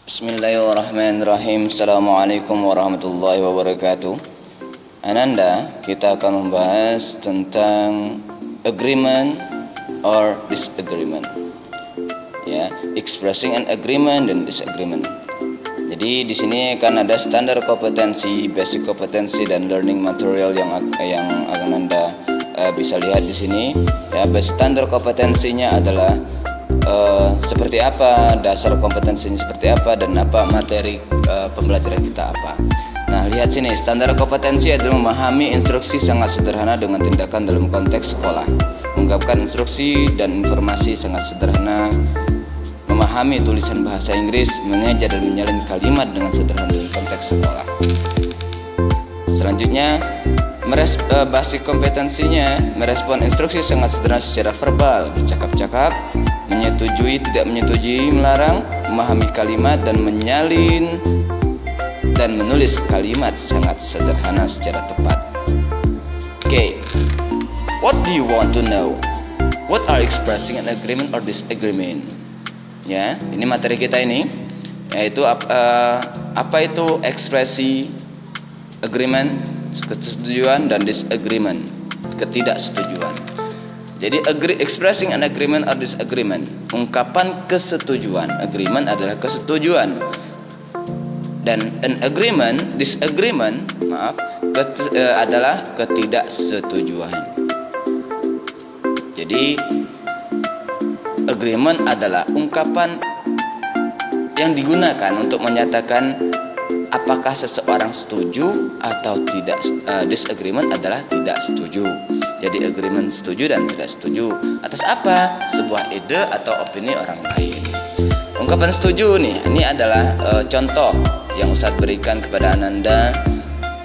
Bismillahirrahmanirrahim. Assalamualaikum warahmatullahi wabarakatuh. Ananda, kita akan membahas tentang agreement or disagreement. Ya, expressing an agreement dan disagreement. Jadi di sini akan ada standar kompetensi, basic kompetensi dan learning material yang Ananda bisa lihat di sini. Ya, standar kompetensinya adalah seperti apa, dasar kompetensinya seperti apa, dan apa materi pembelajaran kita apa. Nah, lihat sini, standar kompetensi adalah memahami instruksi sangat sederhana dengan tindakan dalam konteks sekolah, mengungkapkan instruksi dan informasi sangat sederhana, memahami tulisan bahasa Inggris, mengeja dan menyalin kalimat dengan sederhana dalam konteks sekolah. Selanjutnya, basic kompetensinya merespon instruksi sangat sederhana secara verbal, bercakap-cakap, menyetujui, tidak menyetujui, melarang, memahami kalimat, dan menyalin dan menulis kalimat sangat sederhana secara tepat. Okay, what do you want to know? What are expressing an agreement or disagreement? Ya, ini materi kita ini, yaitu apa itu ekspresi agreement, kesetujuan, dan disagreement, ketidaksetujuan. Jadi expressing an agreement or disagreement, ungkapan kesetujuan. Agreement adalah kesetujuan, dan an agreement, disagreement, adalah ketidaksetujuan. Jadi agreement adalah ungkapan yang digunakan untuk menyatakan apakah seseorang setuju atau tidak. Disagreement adalah tidak setuju. Jadi agreement setuju dan tidak setuju atas apa? Sebuah ide atau opini orang lain. Ungkapan setuju nih, ini adalah contoh yang Ustadz berikan kepada Ananda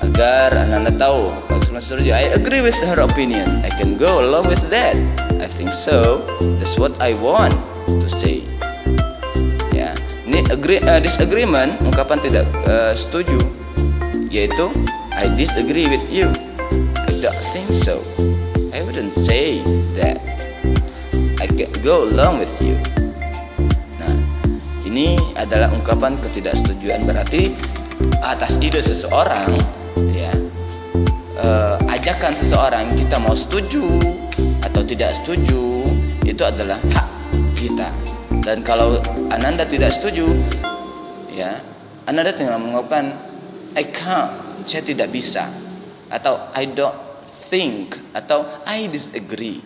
agar Ananda tahu maksudnya setuju. I agree with her opinion. I can go along with that. I think so. That's what I want to say. Ya, ini disagreement, ungkapan tidak setuju, yaitu I disagree with you. I don't think so. I wouldn't say that. I can go along with you. Nah, ini adalah ungkapan ketidaksetujuan, berarti atas ide seseorang, ya, ajakan seseorang, kita mau setuju atau tidak setuju, itu adalah hak kita. Dan kalau Ananda tidak setuju, ya, Ananda tinggal mengungkapkan I can't, saya tidak bisa, atau I don't think, atau I disagree.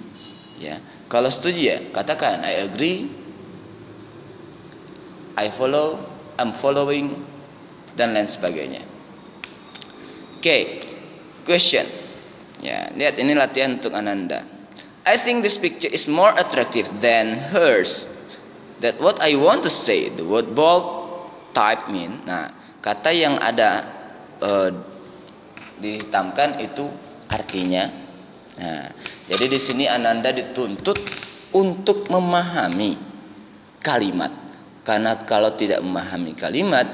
Ya, kalau setuju ya katakan I agree, I follow, I'm following, dan lain sebagainya. Okay, question. Ya, lihat ini latihan untuk Ananda. I think this picture is more attractive than hers. That what I want to say. The word bold type mean. Nah, kata yang ada dihitamkan itu artinya. Nah, jadi di sini Ananda dituntut untuk memahami kalimat. Karena kalau tidak memahami kalimat,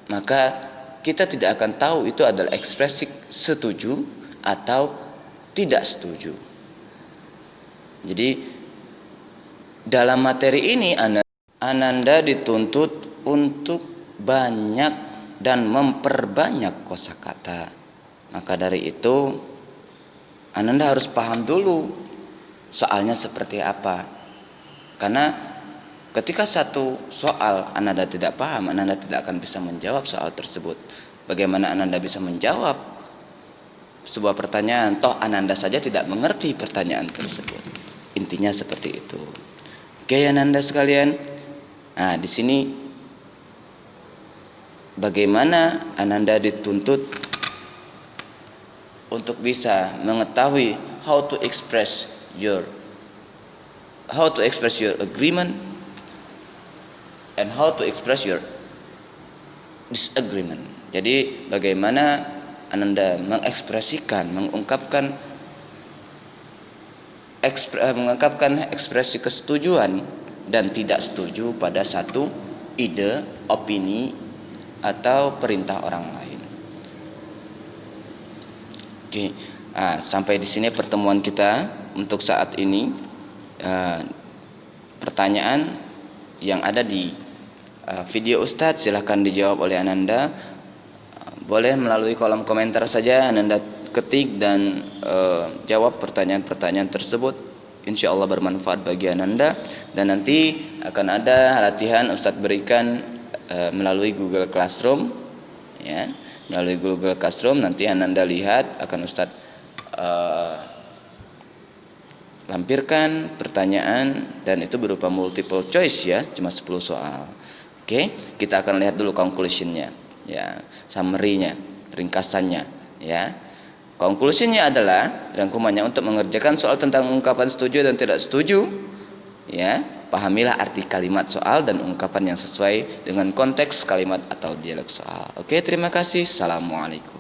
maka kita tidak akan tahu itu adalah ekspresi setuju atau tidak setuju. Jadi dalam materi ini Ananda dituntut untuk banyak dan memperbanyak kosakata. Maka dari itu Ananda harus paham dulu soalnya seperti apa. Karena ketika satu soal Ananda tidak paham, Ananda tidak akan bisa menjawab soal tersebut. Bagaimana Ananda bisa menjawab sebuah pertanyaan toh Ananda saja tidak mengerti pertanyaan tersebut? Intinya seperti itu. Oke, Ananda sekalian. Nah, di sini bagaimana Ananda dituntut untuk bisa mengetahui how to express your agreement and how to express your disagreement. Jadi bagaimana Ananda mengekspresikan, mengungkapkan ekspresi kesetujuan dan tidak setuju pada satu ide, opini, atau perintah orang lain. Oke, sampai di sini pertemuan kita untuk saat ini. Pertanyaan yang ada di video Ustadz, silahkan dijawab oleh Ananda. Boleh melalui kolom komentar saja Ananda ketik dan jawab pertanyaan-pertanyaan tersebut. Insya Allah bermanfaat bagi Ananda. Dan nanti akan ada latihan Ustadz berikan melalui Google Classroom, ya, melalui Google Classroom. Nanti Ananda lihat, akan Ustadz lampirkan pertanyaan, dan itu berupa multiple choice, ya, cuma 10 soal. Oke, kita akan lihat dulu conclusionnya, ya, summary-nya, ringkasannya, ya. Conclusionnya adalah rangkumannya untuk mengerjakan soal tentang ungkapan setuju dan tidak setuju, ya. Pahamilah arti kalimat soal dan ungkapan yang sesuai dengan konteks kalimat atau dialog soal. Oke, terima kasih. Assalamualaikum.